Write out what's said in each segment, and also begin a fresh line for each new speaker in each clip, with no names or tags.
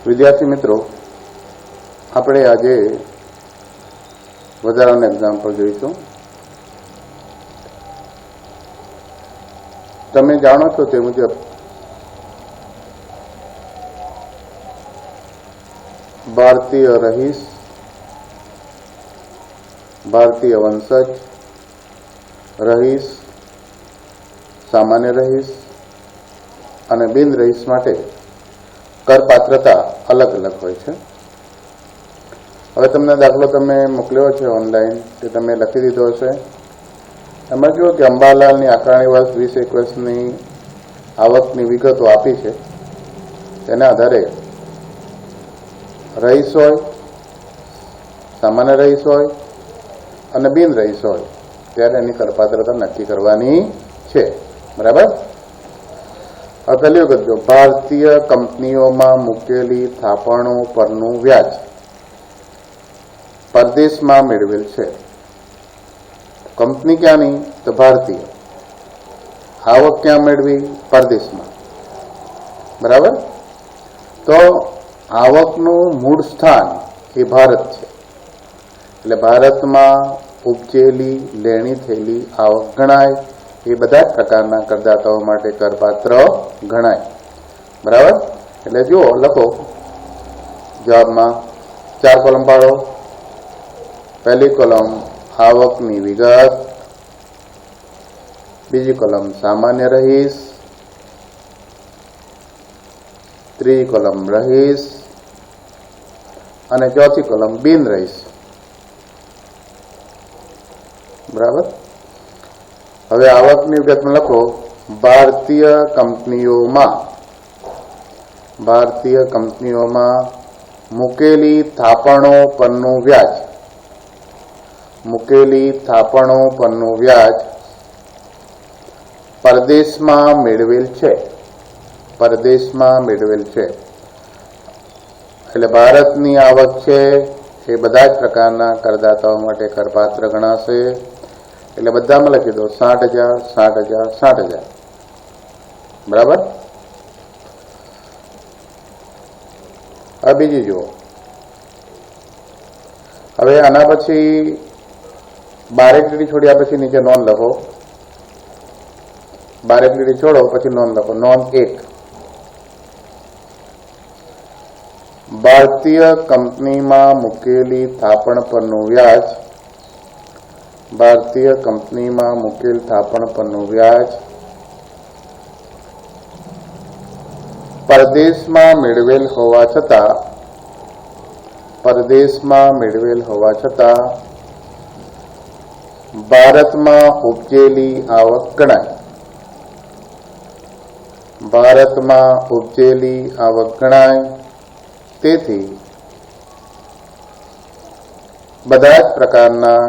વિદ્યાર્થી મિત્રો, આપણે આજે વધારાનું એક્ઝામ્પલ જોઈશું. તમે જાણો છો તે મુજબ ભારતીય રહીશ, ભારતીય વંશજ, રહીશ, સામાન્ય રહીશ અને બિન રહીશ માટે કરપાત્રતા અલગ અલગ હોય છે. હવે તમને દાખલો તમે મોકલ્યો છે ઓનલાઈન, તે તમે લખી દીધો હશે. એમાં જુઓ કે અંબાલાલની આકારણી વર્ષ 2021ની આવકની વિગતો આપી છે. તેના આધારે રહીશ હોય, સામાન્ય રહીશ હોય અને બિન રહીશ હોય ત્યારે એની કરપાત્રતા નક્કી કરવાની છે. બરાબર. હવે પહેલી વખત જો ભારતીય કંપનીઓમાં મૂકેલી થાપણો પરનું વ્યાજ પરદેશમાં મેળવેલ છે. કંપની ક્યાંની? તો ભારતીય. આવક ક્યાં મેળવી? પરદેશમાં. બરાબર. તો આવકનું મૂળ સ્થાન એ ભારત છે, એટલે ભારતમાં ઉપજેલી લેણી થયેલી આવક ગણાય. એ બધા જ પ્રકારના કરદાતાઓ માટે કરપાત્ર ગણાય. બરાબર. એટલે જુઓ, લખો જવાબમાં 4 કોલમ પાડો. પહેલી કોલમ આવકની વિગત, બીજી કોલમ સામાન્ય રહીશ, ત્રીજી કોલમ રહીશ અને ચોથી કોલમ બિન રહીશ. બરાબર. હવે આવકની વિગતમાં લખો ભારતીય કંપનીઓમાં મૂકેલી થાપણો પરનું વ્યાજ પરદેશમાં મેળવેલ છે. એટલે ભારતની આવક છે એ બધા જ પ્રકારના કરદાતાઓ માટે કરપાત્ર ગણાશે. એટલે બધામાં લખી દો 60,000, 60,000, 60,000. બરાબર. હવે બીજી જુઓ. હવે આના પછી 12 લીટી છોડ્યા પછી નીચે નોંધ લખો. 12 લીટી છોડો પછી નોંધ લખો. નોંધ 1. ભારતીય કંપનીમાં મૂકેલી થાપણ પરનું વ્યાજ પરદેશમાં મેળવેલ હોવા છતાં ભારતમાં ઉપજેલી આવક ગણાય. તેથી બધા જ પ્રકારના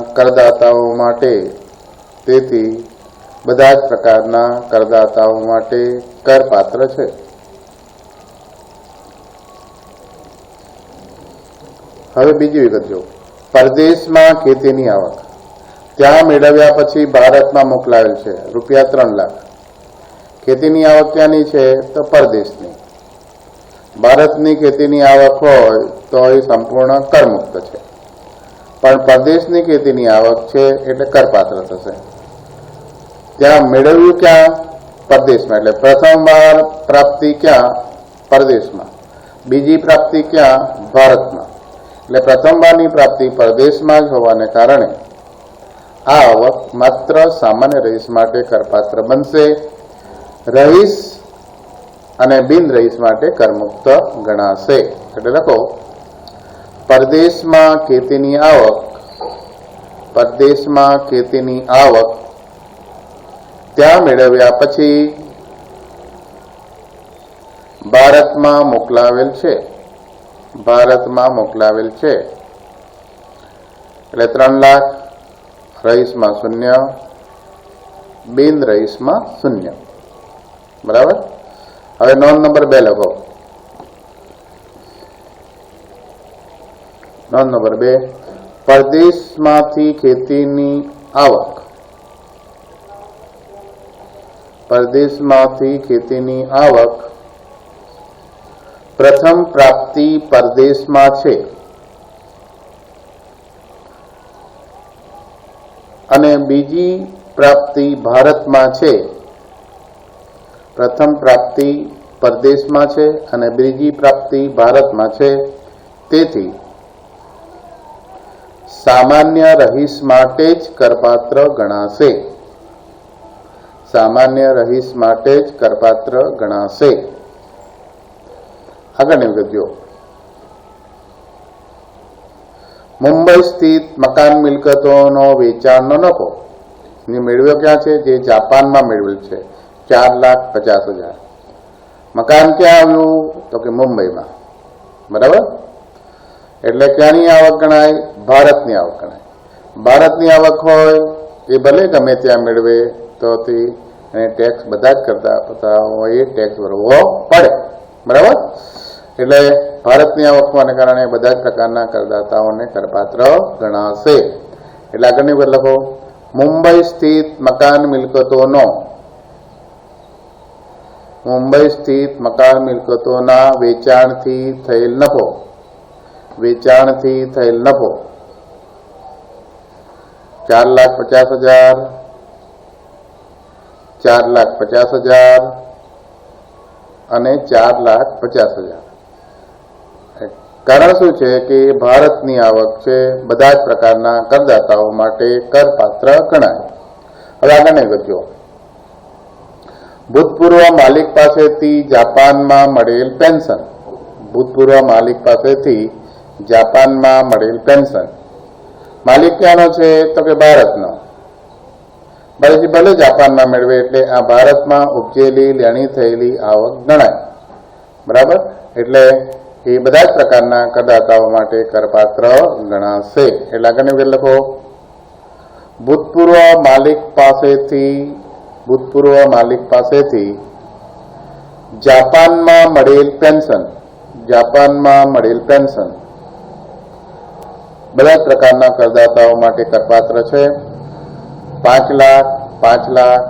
કરદાતાઓ માટે કરપાત્ર છે. હવે બીજી વિગત જો પરદેશમાં ખેતીની આવક ત્યાં મેળવ્યા પછી ભારતમાં મોકલાવેલ છે રૂપિયા 3 લાખ. ખેતીની આવક ક્યાંની છે? તો પરદેશની. ભારતની ખેતીની આવક હોય તો એ સંપૂર્ણ કરમુક્ત છે, પણ પરદેશની ખેતીની આવક છે એટલે કરપાત્ર થશે. ત્યાં મેળવ્યું ક્યાં? પરદેશમાં. એટલે પ્રથમ વાર પ્રાપ્તિ ક્યાં? પરદેશમાં. બીજી પ્રાપ્તિ ક્યાં? ભારતમાં. એટલે પ્રથમ વારની પ્રાપ્તિ પરદેશમાં જ હોવાને કારણે આ આવક માત્ર સામાન્ય રહીશ માટે કરપાત્ર બનશે. રહીશ અને બિન રહીશ માટે કરમુક્ત ગણાશે. એટલે લખો પરદેશમાં ખેતીની આવક ત્યાં મેળવ્યા પછી ભારતમાં મોકલાવેલ છે. એટલે 3 લાખ રહીશમાં 0, બિન રહીશમાં 0. બરાબર. હવે નોંધ નંબર 2 લખો. નોંધ નંબર 2, પરદેશમાંથી ખેતીની આવક પ્રથમ પ્રાપ્તિ પરદેશમાં છે અને બીજી પ્રાપ્તિ ભારતમાં છે. પ્રથમ પ્રાપ્તિ પરદેશમાં છે અને બીજી પ્રાપ્તિ ભારતમાં છે. તેથી સામાન્ય રહીશ માટે જ કરપાત્ર ગણાશે. સામાન્ય રહીશ માટે જ કરપાત્ર ગણાશે. આગળની વિગત જો. મુંબઈ સ્થિત મકાન મિલકતોનો વેચાણનો નફો મેળવ્યો ક્યાં છે? જે જાપાનમાં મેળવેલ છે, 4,50,000. મકાન ક્યાં આવ્યું? તો કે મુંબઈમાં. બરાબર. એટલે ક્યાંની આવક ગણાય? ભારતની આવક ગણાય. ભારતની આવક હોય એ ભલે ગમે ત્યાં મેળવે તો એને ટેક્સ બધા જ કરતા હોય એ ટેક્સ ભરવો પડે. બરાબર. એટલે ભારતની આવક હોવાને કારણે બધા જ પ્રકારના કરદાતાઓને કરપાત્ર ગણાશે. એટલે આગળની વાત લખો. મુંબઈ સ્થિત મકાન મિલકતોનો મુંબઈ સ્થિત મકાન મિલકતોના વેચાણથી થયેલ નફો 4,50,000 4,50,000 અને 4,50,000. કારણ શું છે કે ભારતની આવક છે, બધા જ પ્રકારના કરદાતાઓ માટે કરપાત્ર ગણાય. હવે આગળની વિગત જુઓ. ભૂતપૂર્વ માલિક પાસેથી જાપાનમાં મળેલ પેન્શન. ભૂતપૂર્વ માલિક પાસેથી જાપાનમાં મળેલ પેન્શન. માલિક ક્યાંનો છે? તો કે ભારતનો. ભલે જાપાનમાં મેળવે એટલે આ ભારતમાં ઉપજેલી લેણી થયેલી આવક ગણાય. બરાબર. એટલે એ બધા જ પ્રકારના કરદાતાઓ માટે કરપાત્ર ગણાશે. એટલે આગળની વિગત લખો. ભૂતપૂર્વ માલિક પાસેથી જાપાનમાં મળેલ પેન્શન બધા જ પ્રકારના કરદાતાઓ માટે કરપાત્ર છે. 5 લાખ, 5 લાખ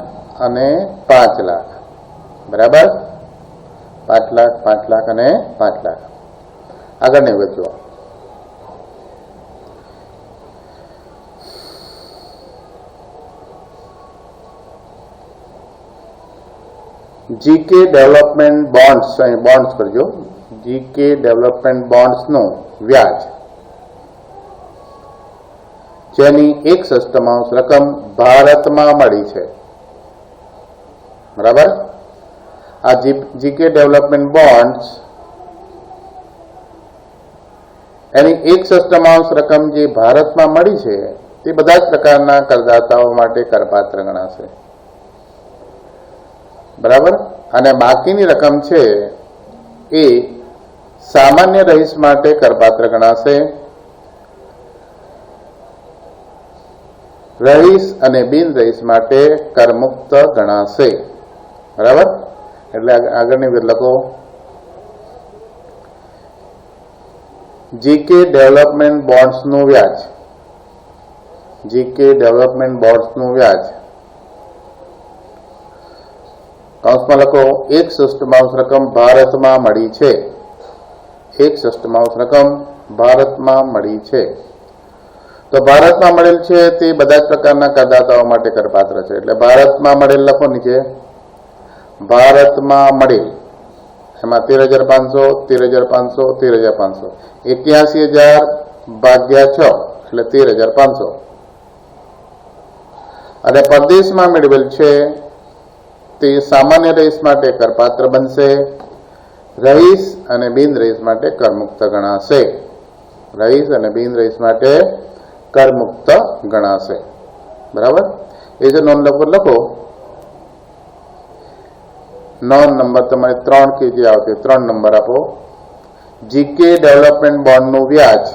અને 5 લાખ. બરાબર. 5 લાખ, 5 લાખ અને 5 લાખ. આગળની વિગત જુઓ. જીકે ડેવલપમેન્ટ બોન્ડ્સ, અહીં બોન્ડ્સ કરજો. જીકે ડેવલપમેન્ટ બોન્ડ્સનું વ્યાજ જેની 1/6 રકમ ભારતમાં મળી છે. બરાબર. આ જીકે ડેવલપમેન્ટ બોન્ડ્સ એની 1/6 રકમ જે ભારતમાં મળી છે તે બધા જ પ્રકારના કરદાતાઓ માટે કરપાત્ર ગણાશે. બરાબર. અને બાકીની રકમ છે એ સામાન્ય રહીશ માટે કરપાત્ર ગણાશે. રહીશ અને બિન રહીશ માટે કરમુક્ત ગણાશે. બરાબર. એટલે આગળની વિગત લખો. જીકે ડેવલપમેન્ટ બોન્ડ્સનું વ્યાજ. જીકે ડેવલપમેન્ટ બોન્ડ્સનું વ્યાજ કૌંસમાં લખો. 1/6 રકમ ભારતમાં મળી છે. 1/6 રકમ ભારતમાં મળી છે. તો ભારતમાં મળેલ છે તે બધા જ પ્રકારના કરદાતાઓ માટે કરપાત્ર છે. એટલે ભારતમાં મળેલ લખો નીચે. ભારતમાં મળેલ એમાં 13,500, 13,500, 13,500. 81,000 ભાગ્યા 6 એટલે 13,500. અને પરદેશમાં મેળવેલ છે તે સામાન્ય રહીશ માટે કરપાત્ર બનશે. રહીશ અને બિન રહીશ માટે કરમુક્ત ગણાશે. રહીશ અને બિન રહીશ માટે કરમુક્ત ગણાશે. બરાબર. એ જે નોંધ લખો. નોંધ નંબર તમારે 3 કે જે આવશે 3 નંબર આપો. જીકે ડેવલપમેન્ટ બોન્ડનું વ્યાજ.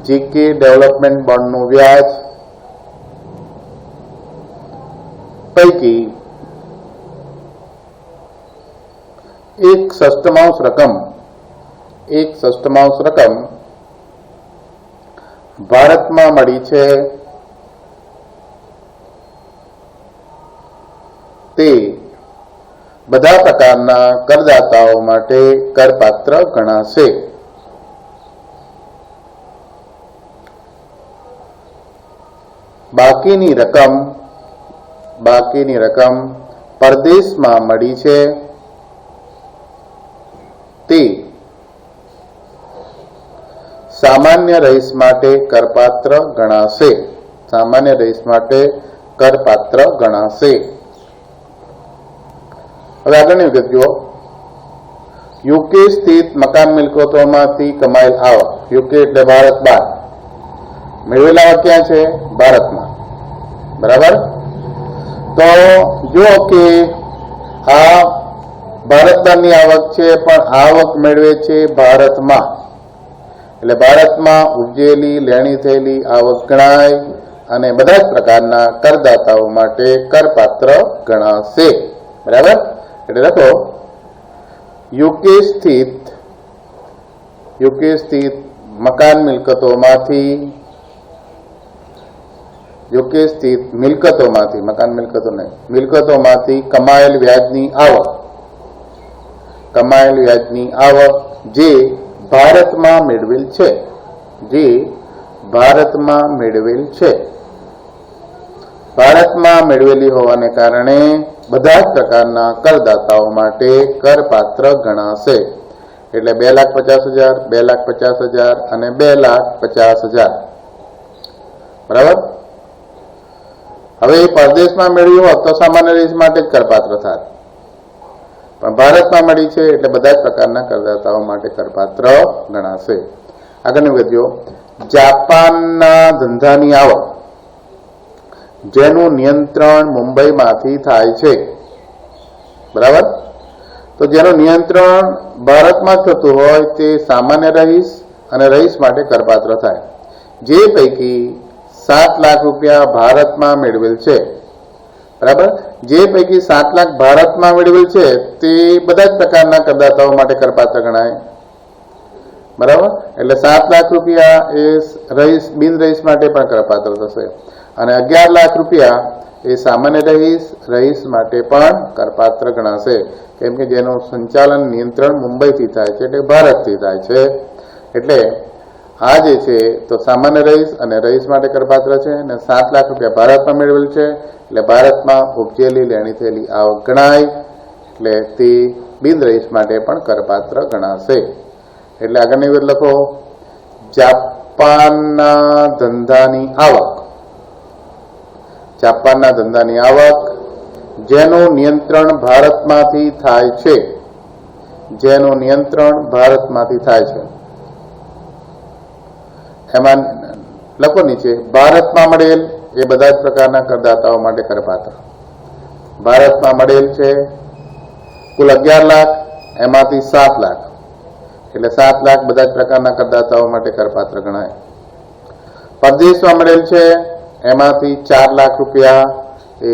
જીકે ડેવલપમેન્ટ બોન્ડનું વ્યાજ પૈકી 1/6 રકમ ભારતમાં મળી છે તે બધા પ્રકારના કરદાતાઓ માટે કરપાત્ર ગણાશે. બાકીની રકમ પરદેશમાં મળી છે તે સામાન્ય રહીશ માટે કરપાત્ર ગણાશે. સામાન્ય રહીશ માટે કરપાત્ર ગણાશે. હવે આગળની વિગત જુઓ. યુકે સ્થિત મકાન મિલકતોમાંથી કમાયેલ આવક, યુકે એટલે ભારત બહાર, મેળવેલ આવક ક્યાં છે? ભારતમાં. બરાબર. તો જો કે આ ભારત બહારની આવક છે, પણ આવક મેળવે છે ભારતમાં, એટલે ભારતમાં ઉપજેલી લેણી થયેલી આવક ગણાય અને બધા જ પ્રકારના કરદાતાઓ માટે કરપાત્ર ગણાશે. બરાબર. એટલે લખો યુકે સ્થિત મકાન મિલકતોમાંથી, યુકે સ્થિત મિલકતોમાંથી, મકાન મિલકતો નહીં, મિલકતોમાંથી કમાયેલ વ્યાજની આવક જે ભારતમાં મેળવેલ છે, ભારતમાં મેળવેલી હોવાને કારણે બધા જ પ્રકારના કરદાતાઓ માટે કરપાત્ર ગણાશે. એટલે 2,50,000, 2,50,000 અને 2,50,000. બરાબર. હવે પરદેશમાં મેળવ્યું હોત તો સામાન્ય રીત માટે જ કરપાત્ર થાય, પણ ભારતમાં મળી છે એટલે બધા જ પ્રકારના કરદાતાઓ માટે કરપાત્ર ગણાશે. આગળની વિગત જુઓ. જાપાનના ધંધાની આવક જેનું નિયંત્રણ મુંબઈમાંથી થાય છે. બરાબર. તો જેનું નિયંત્રણ ભારતમાં થતું હોય તે સામાન્ય રહીશ અને રહીશ માટે કરપાત્ર થાય. જે પૈકી 7 લાખ રૂપિયા ભારતમાં મેળવેલ છે. બરાબર. જે પૈકી 7 લાખ ભારતમાં મેળવેલ છે તે બધા જ પ્રકારના કરદાતાઓ માટે કરપાત્ર ગણાય. બરાબર. એટલે 7 લાખ રૂપિયા એ રહીશ બિન રહીશ માટે પણ કરપાત્ર થશે અને 11 લાખ રૂપિયા એ સામાન્ય રહીશ માટે પણ કરપાત્ર ગણાશે. કેમ કે જેનું સંચાલન નિયંત્રણ મુંબઈથી થાય છે, એટલે ભારતથી થાય છે. એટલે આ જે છે તો સામાન્ય રહીશ અને રહીશ માટે કરપાત્ર છે અને 7 લાખ રૂપિયા ભારતમાં મેળવેલ છે એટલે ભારતમાં ઉપજેલી લેણી થયેલી આવક ગણાય, એટલે તે બિન રહીશ માટે પણ કરપાત્ર ગણાશે. એટલે આગળની વિગત લખો. જાપાનના ધંધાની આવક જેનું નિયંત્રણ ભારતમાંથી થાય છે, એમાં લખો નીચે ભારતમાં મળેલ એ બધા જ પ્રકારના કરદાતાઓ માટે કરપાત્ર. ભારતમાં મળેલ છે કુલ 11 લાખ, એમાંથી 7 લાખ, એટલે 7 લાખ બધા જ પ્રકારના કરદાતાઓ માટે કરપાત્ર ગણાય. પરદેશમાં મળેલ છે એમાંથી 4 લાખ રૂપિયા એ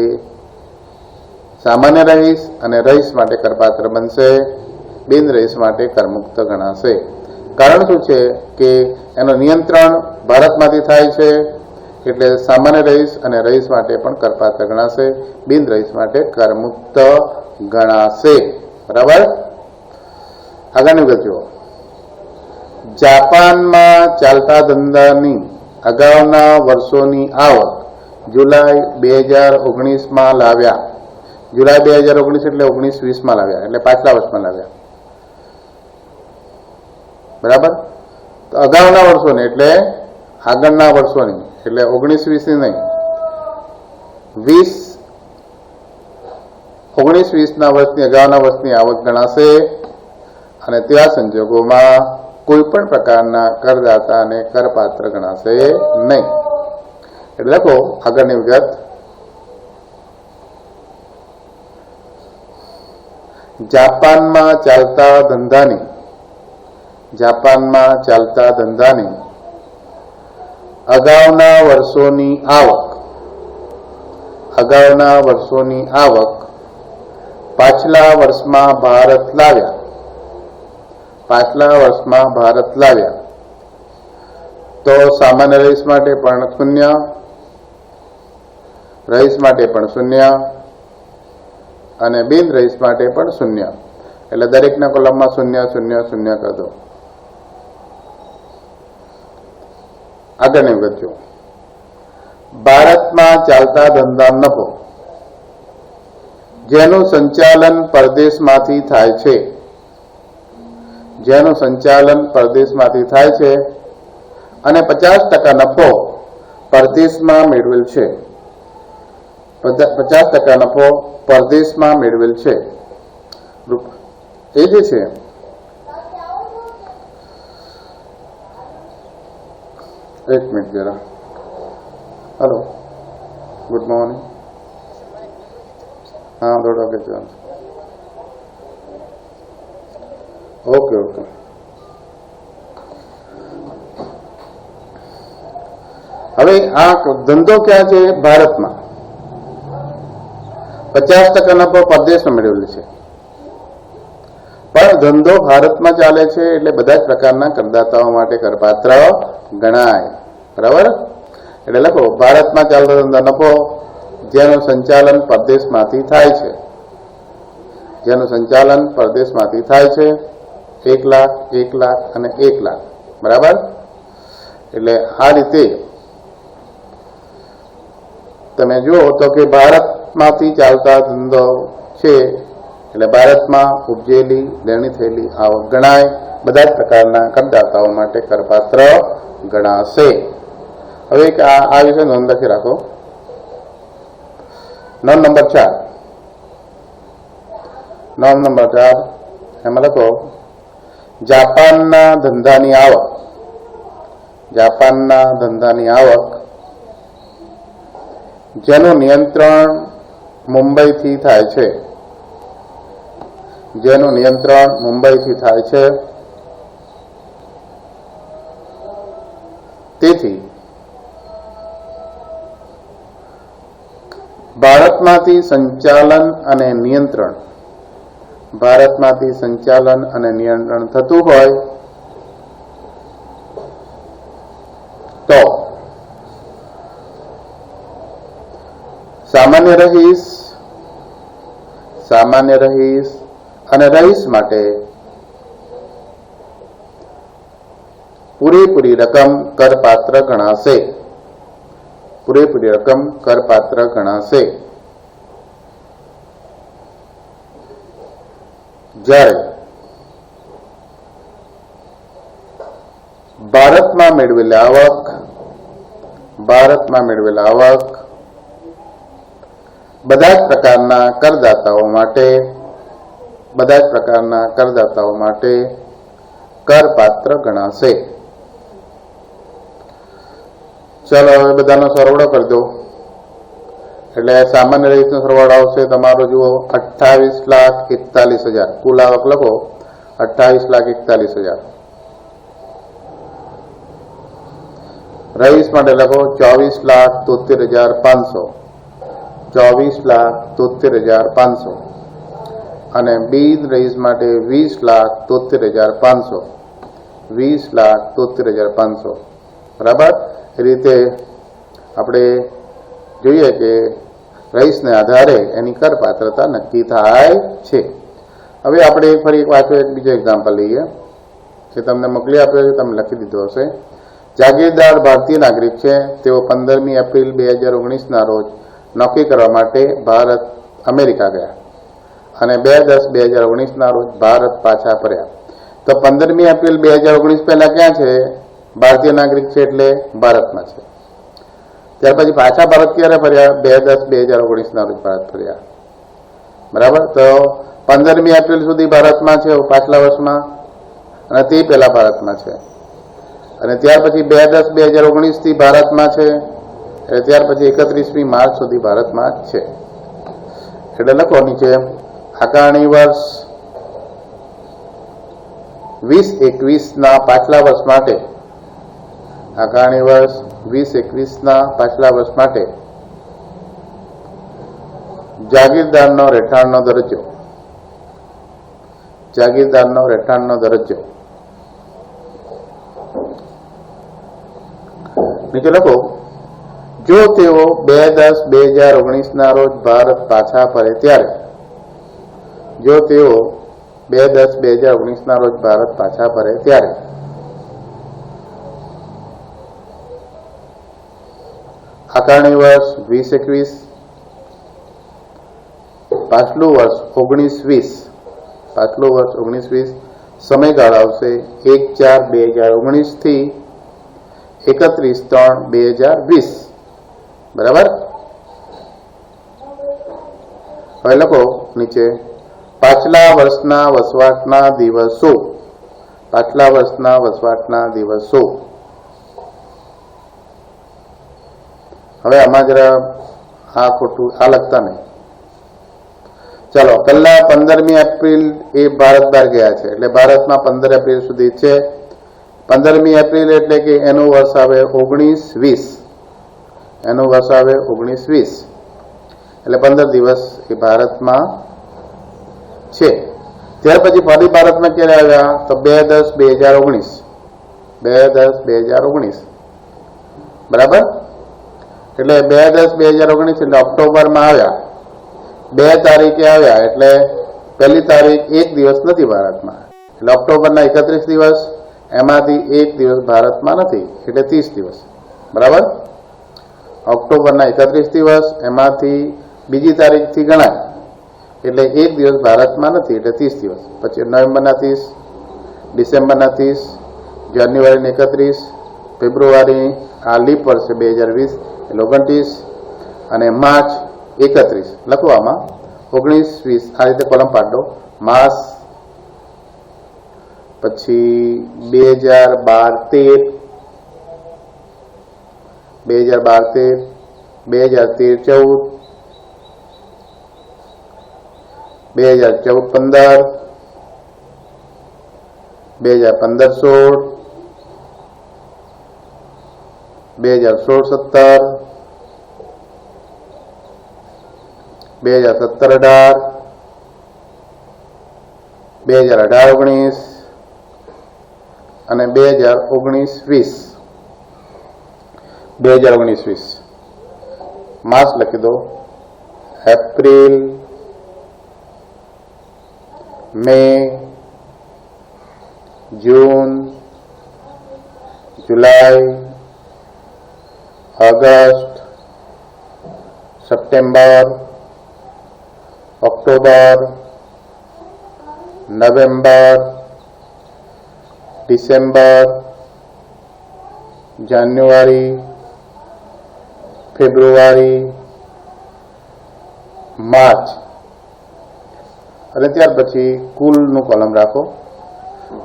સામાન્ય રહીશ અને રહીશ માટે કરપાત્ર બનશે, બિન રહીશ માટે કરમુક્ત ગણાશે. કારણ શું છે કે એનું નિયંત્રણ ભારતમાંથી થાય છે એટલે સામાન્ય રહીશ અને રહીશ માટે પણ કરપાત્ર ગણાશે, બિન રહીશ માટે કરમુક્ત ગણાશે. બરાબર. આગળની વિગત જુઓ. જાપાનમાં ચાલતા ધંધાની અગાઉના વર્ષોની આવક જુલાઈ 2019માં લાવ્યા. જુલાઈ 2019 એટલે 19-20માં લાવ્યા, એટલે પાછલા વર્ષમાં લાવ્યા. બરાબર. તો અગાઉના વર્ષોની એટલે આગળના વર્ષોની, એટલે 19-20ની નહીં, 19-20ના વર્ષની અગાઉના વર્ષની આવક ગણાશે અને તેવા સંજોગોમાં કોઈ પણ પ્રકારના કરદાતાને કરપાત્ર ગણાશે નહીં. એટલે લખો આગળની વિગત. જાપાનમાં ચાલતા ધંધાની અગાઉના વર્ષોની આવક પાછલા વર્ષમાં ભારત લાવ્યા તો સામાન્ય રહીશ માટે પણ 0, રહીશ માટે પણ 0 અને બિન રહીશ માટે પણ 0. એટલે દરેકના કોલમમાં 0 0 0 કરી દો. આગળની વિગત જો. ભારતમાં ચાલતા ધંધા નફો જેનું સંચાલન પરદેશમાંથી થાય છે, જેનું સંચાલન પરદેશમાંથી થાય છે અને 50% નફો પરદેશમાં મેળવેલ છે, 50% નફો પરદેશમાં મેળવેલ છે. એ જે છે એક મિનિટ જરા. Hello, good morning. हाँ 2 वागे चाल. Okay okay. હવે આ ધંધો ક્યાં છે? ભારતમાં. 50% નફો પરદેશમાં મેળવેલ છે, પણ ધંધો ભારતમાં ચાલે છે એટલે બધા જ પ્રકારના કરદાતાઓ માટે કરપાત્ર ગણાય. બરાબર? એટલે લખો ભારતમાં ચાલતો ધંધો નફો જેનું સંચાલન પરદેશમાંથી થાય છે, જેનું સંચાલન પરદેશમાંથી થાય છે. 1 લાખ 1 લાખ અને 1 લાખ. બરાબર? એટલે આ રીતે તમે જુઓ તો કે ભારતમાંથી ચાલતા ધંધો છે એટલે ભારતમાં ઉપજેલી લેણી થયેલી આવક ગણાય, બધા જ પ્રકારના કરદાતાઓ માટે કરપાત્ર ગણાશે. હવે આ વિશે નોંધ લખી રાખો. નોંધ નંબર 4. નોંધ નંબર 4 એમાં લખો જાપાનના ધંધાની આવક. જાપાનના ધંધાની આવક જેનું નિયંત્રણ મુંબઈથી થાય છે, જેનું નિયંત્રણ મુંબઈથી થાય છે. તેથી ભારતમાંથી સંચાલન અને નિયંત્રણ, ભારતમાંથી સંચાલન અને નિયંત્રણ થતું હોય તો સામાન્ય રહીશ અને રહીશ માટે પૂરેપૂરી રકમ કરપાત્ર ગણાશે, પૂરેપૂરી રકમ કરપાત્ર ગણાશે. જ્યારે ભારતમાં મેળવેલી આવક બધા જ પ્રકારના કરદાતાઓ માટે કરપાત્ર ગણાશે. ચલો હવે બધાનો સરવાળો કરી દો. એટલે સામાન્ય રહીશનો સરવાળો આવશે તમારો જુઓ 28,41,000. કુલ આવક લખો 28,41,000. રહીશ માટે લખો 24,73,500, 24,73,500. અને બિન રહીશ માટે 20,73,500, 20,73,500. બરાબર? એ રીતે આપણે જોઈએ કે રહીશને આધારે એની કરપાત્રતા નક્કી થાય છે. હવે આપણે ફરી એક વાંચો, એક બીજો એક્ઝામ્પલ લઈએ જે તમને મોકલી આપ્યો છે, તમે લખી દીધો હશે. જાગીરદાર ભારતીય નાગરિક છે. તેઓ 15મી એપ્રિલ 2019ના રોજ નોકરી કરવા માટે અમેરિકા ગયા અને 2/10/2019ના રોજ ભારત પાછા ફર્યા. તો 15મી એપ્રિલ 2019 પહેલા ક્યાં છે? ભારતીય નાગરિક છે એટલે ભારતમાં છે. ત્યાર પછી પાછા ભારત ક્યારે ફર્યા? 2/10/2019ના રોજ ભારત ફર્યા. બરાબર? તો 15મી એપ્રિલ સુધી ભારતમાં છે પાછલા વર્ષમાં, અને તે પહેલા ભારતમાં છે. અને ત્યાર પછી 2/10/2019 થી ભારતમાં છે, એટલે ત્યાર પછી 31મી માર્ચ સુધી ભારતમાં છે. એટલે લખો નીચે આકારણી વર્ષ 2021ના પાછલા વર્ષ માટે, આકારણી વર્ષ 2021ના પાછલા વર્ષ માટે જાગીરદારનો રહેઠાણનો દરજ્જો, જાગીરદારનો રહેઠાણનો દરજ્જો નીચે લખો. જો તેઓ 2/10/2019ના રોજ ભારત પાછા ફરે ત્યારે જો તેઓ 2/10/2019 રોજ ભારત પાછા ફરે ત્યારે આકારણી વર્ષ 2021, પાછલું વર્ષ 1920, સમયગાળો આવશે 1/4/2019 થી 31/3/2020. બરાબર. હવે લખો નીચે પાછલા વર્ષના વસવાટના દિવસો. હવે આમાં જરા આ ખોટું આ લખતા નહીં. ચાલો, પહેલા 15મી એપ્રિલ એ ભારત બહાર ગયા છે એટલે ભારતમાં 15 એપ્રિલ સુધી છે. 15મી એપ્રિલ એટલે કે એનું વર્ષ આવે 1920, એટલે 15 દિવસ એ ભારતમાં છે. ત્યાર પછી ફરી ભારતમાં ક્યારે આવ્યા તો 2/10/2019. બરાબર. એટલે 2/10/2019 એટલે ઓક્ટોબરમાં આવ્યા, 2 તારીખે આવ્યા એટલે પહેલી તારીખ એક દિવસ નથી ભારતમાં, એટલે ઓક્ટોબરના 31 દિવસ, એમાંથી એક દિવસ ભારતમાં નથી એટલે 30 દિવસ. બરાબર. ઓક્ટોબરના 31 દિવસ, એમાંથી બીજી તારીખથી ગણાય એટલે એક દિવસ ભારતમાં નથી એટલે 30 દિવસ. પછી નવેમ્બરના 30, ડિસેમ્બરના 30, જાન્યુઆરીના 31, ફેબ્રુઆરી આ લીપ વર્ષે 2020 એટલે 29, અને માર્ચ 31. લખો આમાં 19-20 આ રીતે કોલમ પાડો. માસ પછી 2012-13, 2013-14, 2014-15, 2015-16, 2016-17, 2017-18, 2018-19 અને 2019-20. 2019-20 માસ લખી દો. April, May, June, July, August, September, October, November, December, January, February, March, અને ત્યાર પછી કુલનું કોલમ રાખો.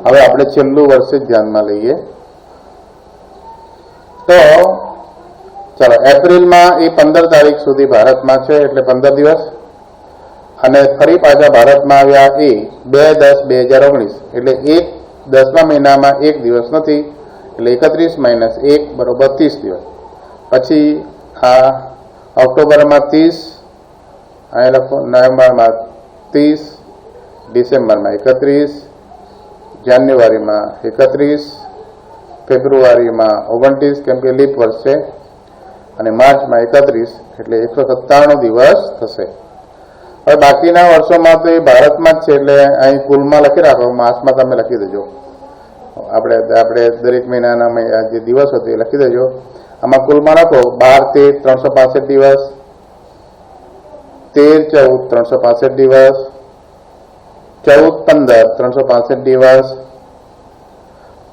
હવે આપણે છેલ્લું વર્ષ જ ધ્યાનમાં લઈએ. તો ચાલો, એપ્રિલમાં એ 15 તારીખ સુધી ભારતમાં છે એટલે 15 દિવસ, અને ફરી પાછા ભારતમાં આવ્યા એ 2/10/2019 એટલે 10મા મહિનામાં એક દિવસ નથી એટલે 31 - 1 = 30 દિવસ. પછી આ ઓક્ટોબરમાં 30, અહીં લખો, નવેમ્બરમાં 30, ડિસેમ્બરમાં 31, જાન્યુઆરીમાં 31, ફેબ્રુઆરીમાં 29 કેમ કે લીપ વર્ષ છે, અને માર્ચમાં 31 એટલે 197 દિવસ થશે. હવે બાકીના વર્ષોમાં તો એ ભારતમાં જ છે એટલે અહીં કુલમાં લખી રાખો, માસમાં તમે લખી દેજો. આપણે દરેક મહિનાના જે દિવસ હતો એ લખી દેજો. આમાં કુલમાં લખો 12-13 365 દિવસ, 13-14 365 દિવસ, 14-15 365 દિવસ,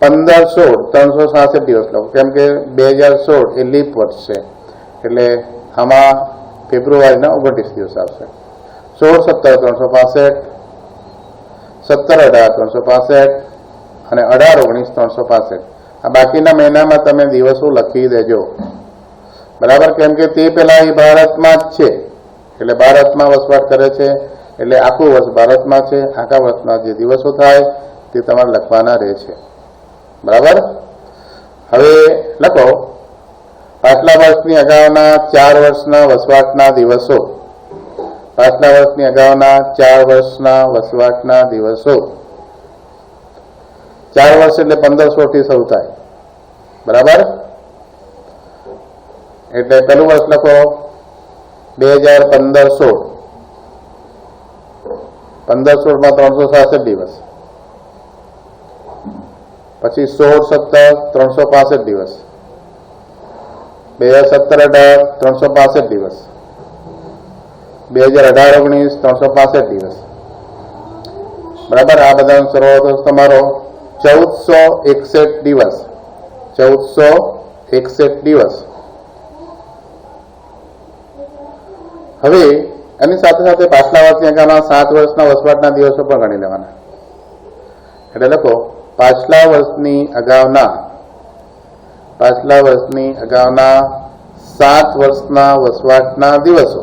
15-16 366 દિવસ લખો કેમ કે 2016 એ લીપ વર્ષ છે એટલે આમાં ફેબ્રુઆરીના 29 દિવસ આવશે. 16-17 365, 17-18 365 અને 18-19 365. આ બાકીના મહિનામાં તમે દિવસો લખી દેજો. બરાબર. કેમ કે તે પહેલા એ ભારતમાં જ છે એટલે ભારતમાં વસવાટ કરે છે એટલે આખું વર્ષ ભારતમાં છે. આખા વર્ષના જે દિવસો થાય તે તમારે લખવાના રહે છે. બરાબર. હવે લખો પાછલા વર્ષની અગાઉના 4 વર્ષના વસવાટના દિવસો. પાછલા વર્ષની અગાઉના 4 વર્ષના વસવાટના દિવસો. 4 વર્ષ એટલે 1500 થી શરૂ થાય. બરાબર. એટલે પહેલું વર્ષ લખો 2015-16, 15-16 366 દિવસ, પછી 16-17 365 દિવસ, 2017-18 365 દિવસ, 2018-19 365 દિવસ, બરાબર. આ બધાનો સરવાળો તમારો 1461 દિવસ, 1461 દિવસ. હવે એની સાથે સાથે પાછલા વર્ષની અગાઉના 7 વર્ષના વસવાટના દિવસો પણ ગણી લેવાના. એટલે લખો પાછલા વર્ષની અગાઉના 7 વર્ષના વસવાટના દિવસો,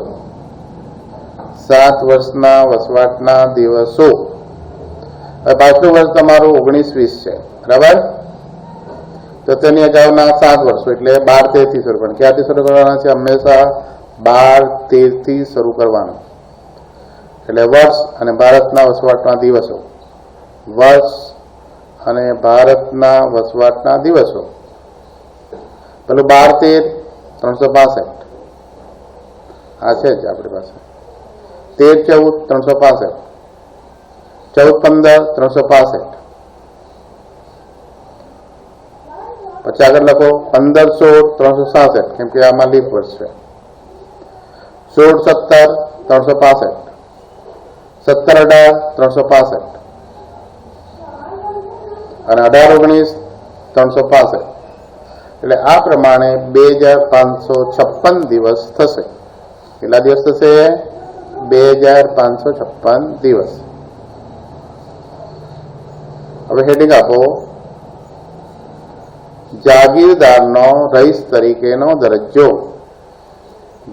7 વર્ષના વસવાટના દિવસો. હવે પાછલું વર્ષ તમારું 19-20 છે, બરાબર. તો તેની અગાઉના 7 વર્ષો એટલે 12-13 થી શરૂ કરવાનું. ક્યાંથી શરૂ કરવાના છે? હંમેશા 12-13 થી શરૂ કરવાનું. એટલે વર્ષ અને ભારતના વસવાટના દિવસો, વર્ષ અને ભારતના વસવાટના દિવસો. પેલું 12-13 365 આ છે જ આપણી પાસે. 13-14 365, 14-15 365. પછી આગળ લખો 15-16 366, કેમ કે આમાં લીપ વર્ષ છે. 16-17 365, 17-18 365 અને 18-19 365. એટલે આ પ્રમાણે 2556 દિવસ થશે. કેટલા દિવસ થશે? 2556 દિવસ. હવે હેડિંગ આપો, જાગીરદારનો રઈસ તરીકેનો દરજ્જો.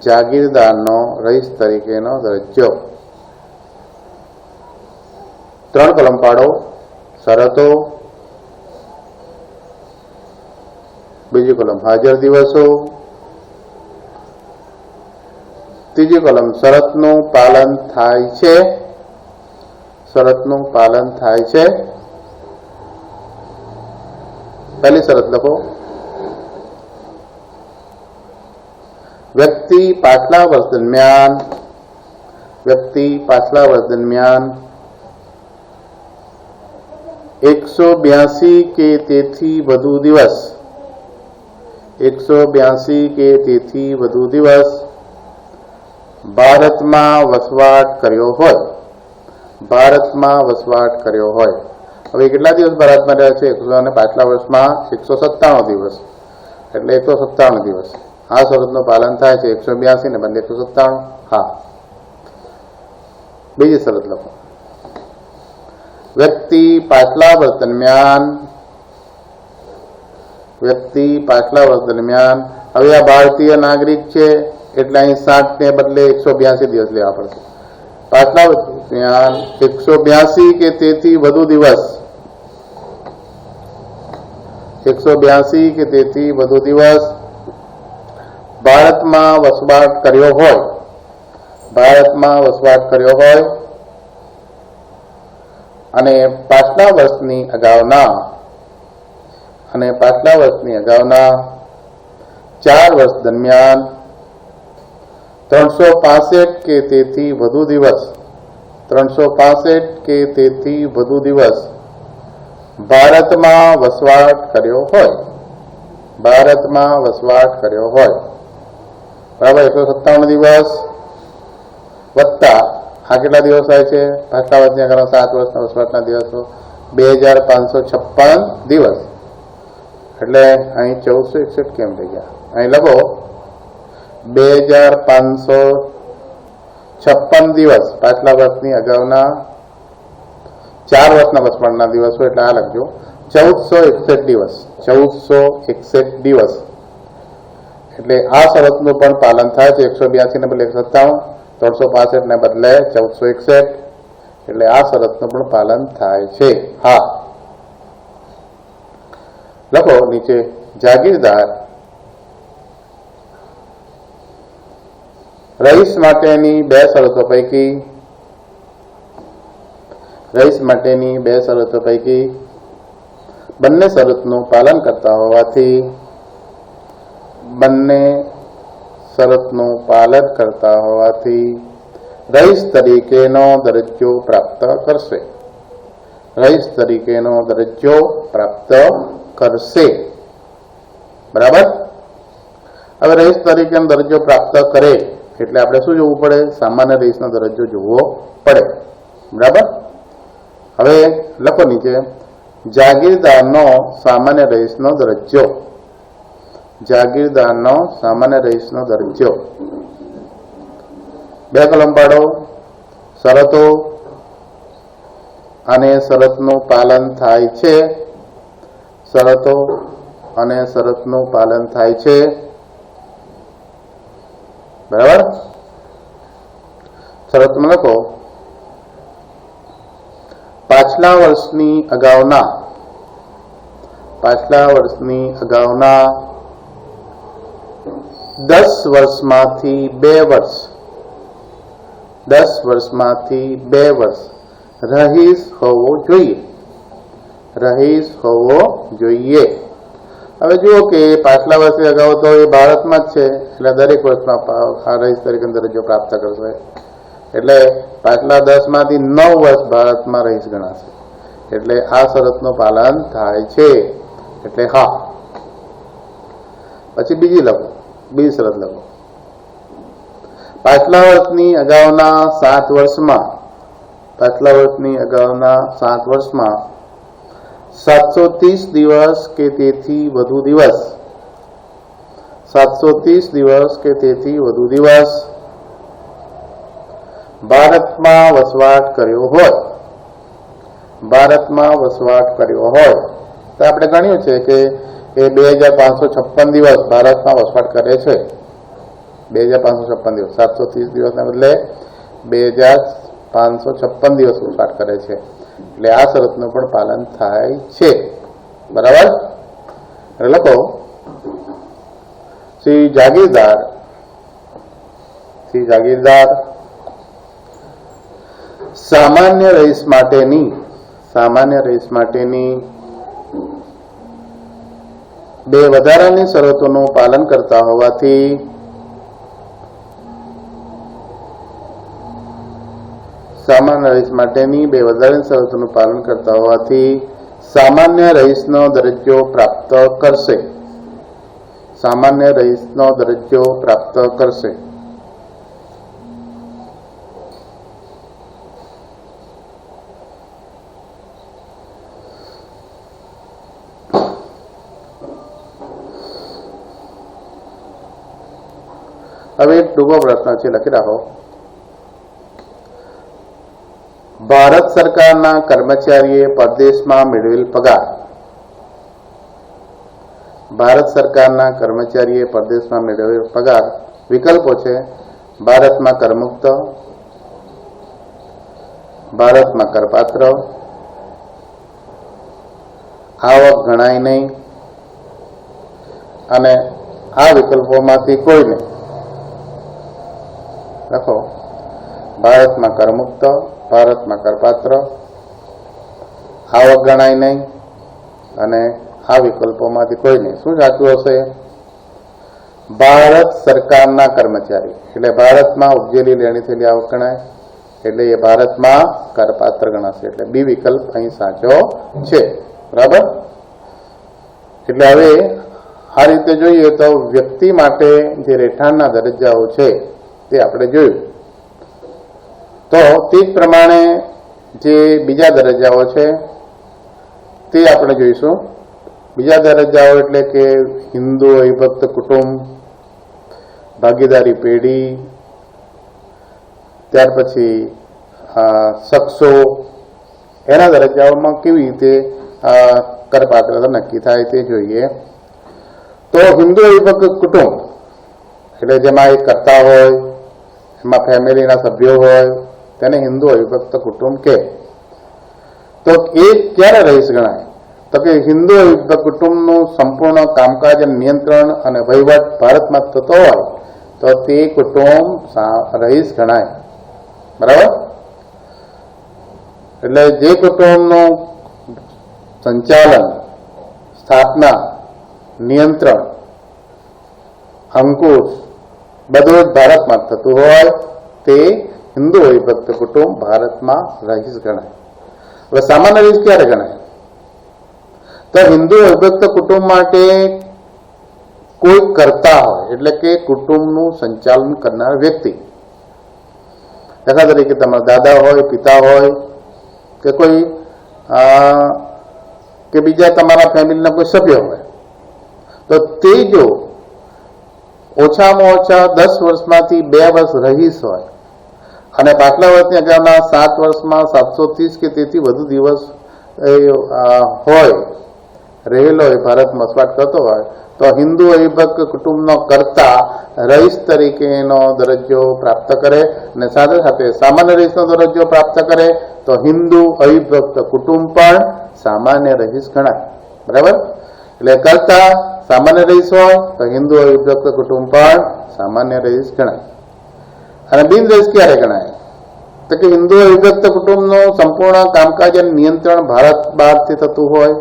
જાગીરદારનો રઈસ તરીકેનો દરજ્જો. 3 કોલમ પાડો. શરતો, બીજી કોલમ હાજર દિવસો, ત્રીજી કોલમ શરતનું પાલન થાય છે. શરતનું પાલન થાય છે. પહેલી શરત લખો, વ્યક્તિ પાછલા વર્ષ દરમિયાન 182 કે તેથી વધુ દિવસ, 182 કે તેથી વધુ દિવસ ભારતમાં વસવાટ કર્યો હોય. ભારતમાં વસવાટ કર્યો હોય. હવે કેટલા દિવસ ભારતમાં રહ્યા છે? અને પાછલા વર્ષમાં 197 દિવસ, એટલે 197 દિવસ. આ શરતનું પાલન થાય છે. 182 ને બદલે 197. હા. બીજી શરત લખો, વ્યક્તિ પાછલા વર્ષ દરમિયાન હવે આ ભારતીય નાગરિક છે એટલે અહીં 60 ને બદલે 182 દિવસ લેવા પડશે. પાછલા વર્ષ દરમિયાન 182 કે તેથી વધુ દિવસ, 182 કે તેથી વધુ દિવસ ભારતમાં વસવાટ કર્યો હોય. ભારતમાં વસવાટ કર્યો હોય અને પાછલા વર્ષની અગાઉના 4 વર્ષ દરમિયાન 365 કે તેથી વધુ દિવસ, 365 કે તેથી વધુ દિવસ ભારતમાં વસવાટ કર્યો હોય. ભારતમાં વસવાટ કર્યો હોય, બરાબર. 157 દિવસ વત્તા આ કેટલા દિવસ થાય છે? પાછલા વર્ષની અગાઉ 7 વર્ષના વસવાટના દિવસો 2556 દિવસ. એટલે અહીં 1461 કેમ થઈ ગયા? અહીં લખો 2556 દિવસ પાછલા વર્ષની અગાઉના 4 વર્ષના વસવાટના દિવસો, એટલે આ લખજો 1461 દિવસ. 1461 દિવસ એટલે આ શરતનું પણ પાલન થાય છે. 182 ને બદલે 197, 365 ને બદલે 1461, એટલે આ શરતનું પણ પાલન થાય છે. હા. લખો નીચે, જાગીરદાર રઈસ માટેની 2 શરતો પૈકી બંને શરતનું પાલન કરતા હોવાથી રઈસ તરીકેનો દરજ્જો પ્રાપ્ત કરશે. રઈસ તરીકેનો દરજ્જો પ્રાપ્ત કરશે. બરાબર. હવે રઈસ તરીકેનો દરજ્જો પ્રાપ્ત કરે એટલે આપણે શું જોવું પડે? સામાન્ય રઈસનો દરજ્જો જોવો પડે. બરાબર. હવે લખો નીચે જાગીરદારનો સામાન્ય રઈસનો દરજ્જો. જાગીરદારનો સામાન્ય રઈસનો દરજ્જો. બે કલમ પાડો. શરતો અને શરતનું પાલન થાય છે. શરતો અને શરતનું પાલન થાય છે. બરાબર. શરતમાં લખો પાછલા વર્ષની અગાઉના 10 વર્ષમાંથી 2 વર્ષ 10 વર્ષમાંથી 2 વર્ષ રહીશ હોવો જોઈએ. રહીશ હોવો જોઈએ. હવે જુઓ કે પાછલા વર્ષે અગાઉ તો એ ભારતમાં જ છે એટલે દરેક વર્ષમાં આ રહીશ તરીકેનો દરજ્જો પ્રાપ્ત કરશે. એટલે પાછલા 10 માંથી 9 વર્ષ ભારતમાં રહીશ ગણાશે. એટલે આ શરતનું પાલન થાય છે. એટલે હા. પછી બીજી શરત લખો પાછલા વર્ષની અગાઉના 7 વર્ષમાં 730 દિવસ કે તેથી વધુ દિવસ 730 દિવસ કે તેથી વધુ દિવસ ભારતમાં વસવાટ કર્યો હોય. તો આપણે ગણ્યું છે કે એ 2556 દિવસ ભારતમાં વસવાટ કરે છે. 2556 દિવસ 730 દિવસના બદલે 2556 દિવસ વસવાટ કરે છે. એટલે આ શરતનું પણ પાલન થાય છે. બરાબર. એટલે લખો શ્રી જાગીરદાર સામાન્ય રહીશ માટેની 2 વધારાની શરતોનું પાલન કરતા હોવાથી સામાન્ય રહીશનો દરજ્જો પ્રાપ્ત કરશે. હવે એક ટૂંકો પ્રશ્ન છે, લખી રાખો. ભારત સરકારના કર્મચારીએ પરદેશમાં મેળવેલ પગાર. વિકલ્પો છે ભારતમાં કરમુક્ત, ભારતમાં કરપાત્ર, આવક ગણાય નહીં અને આ વિકલ્પોમાંથી કોઈ નહીં. લખો ભારતમાં કરમુક્ત, ભારતમાં કરપાત્ર, આવક ગણાય નહીં અને આ વિકલ્પોમાંથી કોઈ નહીં. શું સાચું હશે? ભારત સરકારના કર્મચારી એટલે ભારતમાં ઉપજેલી લેણી થયેલી આવક ગણાય એટલે એ ભારતમાં કરપાત્ર ગણાશે. એટલે બી વિકલ્પ અહીં સાચો છે. બરાબર. એટલે હવે આ રીતે જોઈએ તો વ્યક્તિ માટે જે રહેઠાણના દરજ્જાઓ છે તે આપણે જોયું. તો તે જ પ્રમાણે જે બીજા દરજ્જાઓ છે તે આપણે જોઈશું. બીજા દરજ્જાઓ એટલે કે હિન્દુ અવિભક્ત કુટુંબ, ભાગીદારી પેઢી, ત્યાર પછી શખ્સો, એના દરજ્જાઓમાં કેવી રીતે કરપાત્રતા નક્કી થાય તે જોઈએ. તો હિન્દુ અવિભક્ત કુટુંબ એટલે જેમાં એક કર્તા હોય, એમાં ફેમિલીના સભ્યો હોય તેને હિન્દુ અવિભક્ત કુટુંબ કહે. તો એ ક્યારે રહીશ ગણાય? તો કે હિન્દુ અવિભક્ત કુટુંબનું સંપૂર્ણ કામકાજ, નિયંત્રણ અને વહીવટ ભારતમાં થતો હોય તો તે કુટુંબ રહીશ ગણાય. બરાબર. એટલે જે કુટુંબનું સંચાલન, સ્થાપના, નિયંત્રણ, અંકુશ બધું જ ભારતમાં થતું હોય તે હિન્દુ અવિભક્ત કુટુંબ ભારતમાં રહીશ ગણાય. હવે સામાન્ય રહીશ ક્યારે ગણાય? તો હિન્દુ અવિભક્ત કુટુંબ માટે કોઈ કરતા હોય, એટલે કે કુટુંબનું સંચાલન કરનાર વ્યક્તિ. દાખલા તરીકે તમારા દાદા હોય, પિતા હોય, કે કોઈ કે બીજા તમારા ફેમિલીના કોઈ સભ્ય હોય, તો તે જો ઓછામાં ઓછા 10 વર્ષમાંથી 2 વર્ષ રહીશ હોય અને પાછલા વર્ષની અગાઉના 7 વર્ષમાં 730 કે તેથી વધુ દિવસ હોય રહેલો હોય, ભારતમાં વસવાટ કરતો હોય, તો હિન્દુ અવિભક્ત કુટુંબનો કરતા રહીશ તરીકેનો દરજ્જો પ્રાપ્ત કરે અને સાથે સાથે સામાન્ય રહીશનો દરજ્જો પ્રાપ્ત કરે, તો હિન્દુ અવિભક્ત કુટુંબ પણ સામાન્ય રહીશ ગણાય. બરાબર? એટલે કરતા સામાન્ય રહીશ હોય તો હિન્દુ અવિભક્ત કુટુંબ પણ સામાન્ય રહીશ ગણાય. અને બિન રહીશ ક્યારે ગણાય? તો કે હિન્દુ અવિભક્ત કુટુંબનું સંપૂર્ણ કામકાજ અને નિયંત્રણ ભારત બહારથી થતું હોય,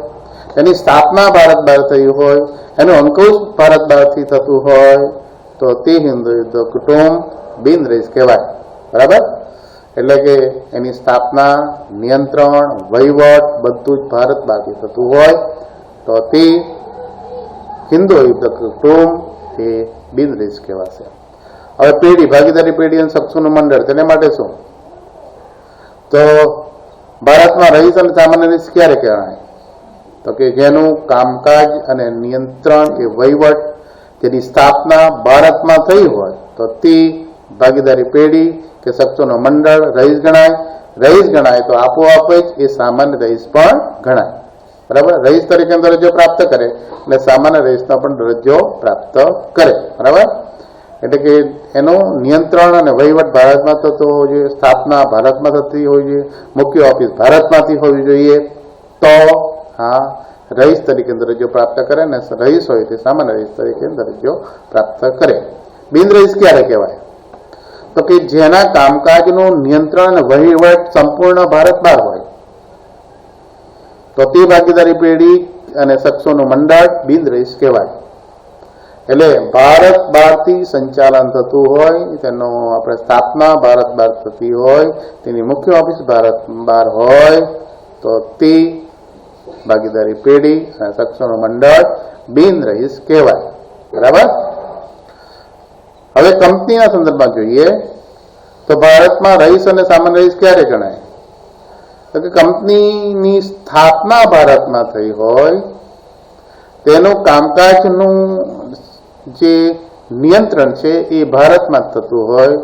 એની સ્થાપના ભારત બહાર થઈ હોય, એનું અંકુશ ભારત બહારથી થતું હોય, તો તે હિન્દુ અવિભક્ત કુટુંબ બિન રહીશ કહેવાય. બરાબર? એટલે કે એની સ્થાપના, નિયંત્રણ, વહીવટ બધું જ ભારત બહારથી થતું હોય તો તે હિન્દુ અવિભક્ત કુટુંબ એ બિન રહીશ કહેવાશે. હવે પેઢી, ભાગીદારી પેઢી અને શખ્સોનું મંડળ, તેને માટે શું? તો ભારતમાં રહીશ અને સામાન્ય રહીશ ક્યારે કહેવાય? તો કે જેનું કામકાજ અને નિયંત્રણ કે વહીવટ, જેની સ્થાપના ભારતમાં થઈ હોય તો તે ભાગીદારી પેઢી કે શખ્સોનું મંડળ રહીશ ગણાય. રહીશ ગણાય તો આપોઆપ જ એ સામાન્ય રહીશ પણ ગણાય. બરાબર? રહીશ તરીકેનો દરજ્જો પ્રાપ્ત કરે એટલે સામાન્ય રહીશનો પણ દરજ્જો પ્રાપ્ત કરે. બરાબર? એટલે કે એનું નિયંત્રણ અને વહીવટ ભારતમાં થતો હોવો જોઈએ, સ્થાપના ભારતમાં થતી હોવી જોઈએ, મુખ્ય ઓફિસ ભારતમાંથી હોવી જોઈએ, તો હા રહીશ તરીકે દરજ્જો પ્રાપ્ત કરે ને રહીશ હોય તે સામાન્ય રહીશ તરીકે દરજ્જો પ્રાપ્ત કરે. બિન રહીશ ક્યારે કહેવાય? તો કે જેના કામકાજનું નિયંત્રણ અને વહીવટ સંપૂર્ણ ભારત બહાર હોય તો તે ભાગીદારી પેઢી અને શખ્સોનું મંડળ બિન રહીશ કહેવાય. એટલે ભારત બહારથી સંચાલન થતું હોય, તેનો આપણે સ્થાપના ભારત બહાર થતી હોય, તેની મુખ્ય ઓફિસ ભારત બહાર હોય તો તે ભાગીદારી પેઢી અને શખ્સોનું મંડળ બિન રહીશ કહેવાય. બરાબર? હવે કંપનીના સંદર્ભમાં જોઈએ તો ભારતમાં રહીશ અને સામાન્ય રહીશ ક્યારે ગણાય? તો કે કંપનીની સ્થાપના ભારતમાં થઈ હોય, તેનું કામકાજનું જે નિયંત્રણ છે એ ભારતમાં જ થતું હોય,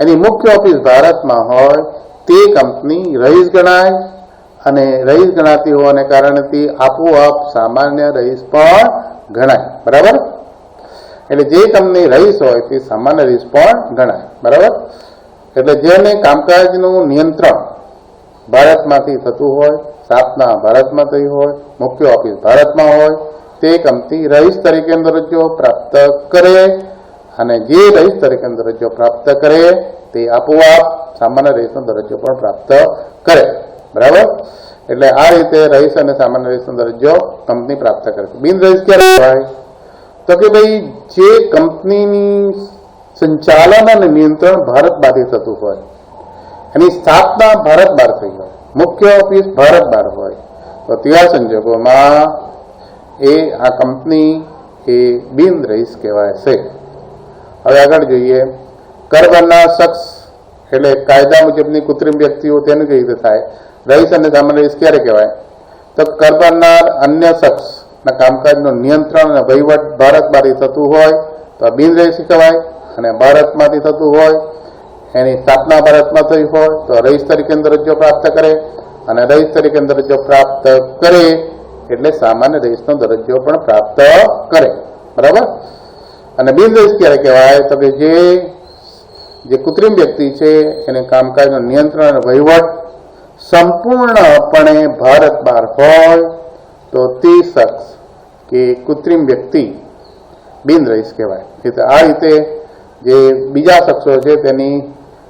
એની મુખ્ય ઓફિસ ભારતમાં હોય, તે કંપની રહીશ ગણાય. અને રહીશ ગણાતી હોવાને કારણે તે આપોઆપ સામાન્ય રહીશ પણ ગણાય. બરાબર? એટલે જે કંપની રહીશ હોય તે સામાન્ય રહીશ પણ ગણાય. બરાબર? એટલે જેને કામકાજનું નિયંત્રણ ભારતમાંથી થતું હોય, સ્થાપના ભારતમાં થઈ હોય, મુખ્ય ઓફિસ ભારતમાં હોય, તે કંપની રહીશ તરીકેનો દરજ્જો પ્રાપ્ત કરે. અને જે રહીશ તરીકેનો દરજ્જો પ્રાપ્ત કરે તે આપોઆપ સામાન્ય રહીશનો દરજ્જો પણ પ્રાપ્ત કરે. બરાબર? એટલે આ રીતે રહીશ અને સામાન્ય રહીશનો દરજ્જો કંપની પ્રાપ્ત કરે. બિન રહીશ ક્યારે કહેવાય? તો કે ભાઈ જે કંપનીની સંચાલન અને નિયંત્રણ ભારત બહારથી થતું હોય, એની સ્થાપના ભારત બહાર થઈ હોય, મુખ્ય ઓફિસ ભારત બહાર હોય, તો તેવા સંજોગોમાં એ આ કંપની એ બિન રહીશ કહેવાય છે. હવે આગળ જોઈએ, કર ભરનાર શખ્સ એટલે કાયદા મુજબની કૃત્રિમ વ્યક્તિઓ, તેનું કેવી રીતે થાય? રહીશ અને સામાન્ય રહીશ ક્યારે કહેવાય? તો કર ભરનાર અન્ય શખ્સના કામકાજનું નિયંત્રણ અને વહીવટ ભારત બહારથી થતું હોય તો બિન રહીશ કહેવાય. અને ભારતમાંથી થતું હોય, એની સ્થાપના ભારતમાં થઈ હોય તો રહીશ તરીકેનો દરજ્જો પ્રાપ્ત કરે. અને રહીશ તરીકેનો દરજ્જો પ્રાપ્ત કરે એટલે સામાન્ય રહીશનો દરજ્જો પણ પ્રાપ્ત કરે. બરાબર? અને બિન રહીશ ક્યારે કહેવાય? તો કે જે કૃત્રિમ વ્યક્તિ છે એને કામકાજનું નિયંત્રણ અને વહીવટ સંપૂર્ણપણે ભારત બહાર હોય તો તે શખ્સ કે કૃત્રિમ વ્યક્તિ બિન રહીશ કહેવાય. આ રીતે જે બીજા શખ્સો છે તેની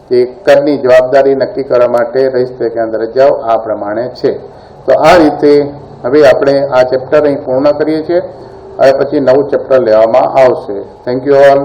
જે કરની જવાબદારી નક્કી કરવા માટે રહીશ તરીકેના દરજ્જાઓ આ પ્રમાણે છે. તો આ રીતે હવે આપણે આ ચેપ્ટર અહીં પૂર્ણ કરીએ છીએ. હવે પછી નવું ચેપ્ટર લેવામાં આવશે. Thank you all.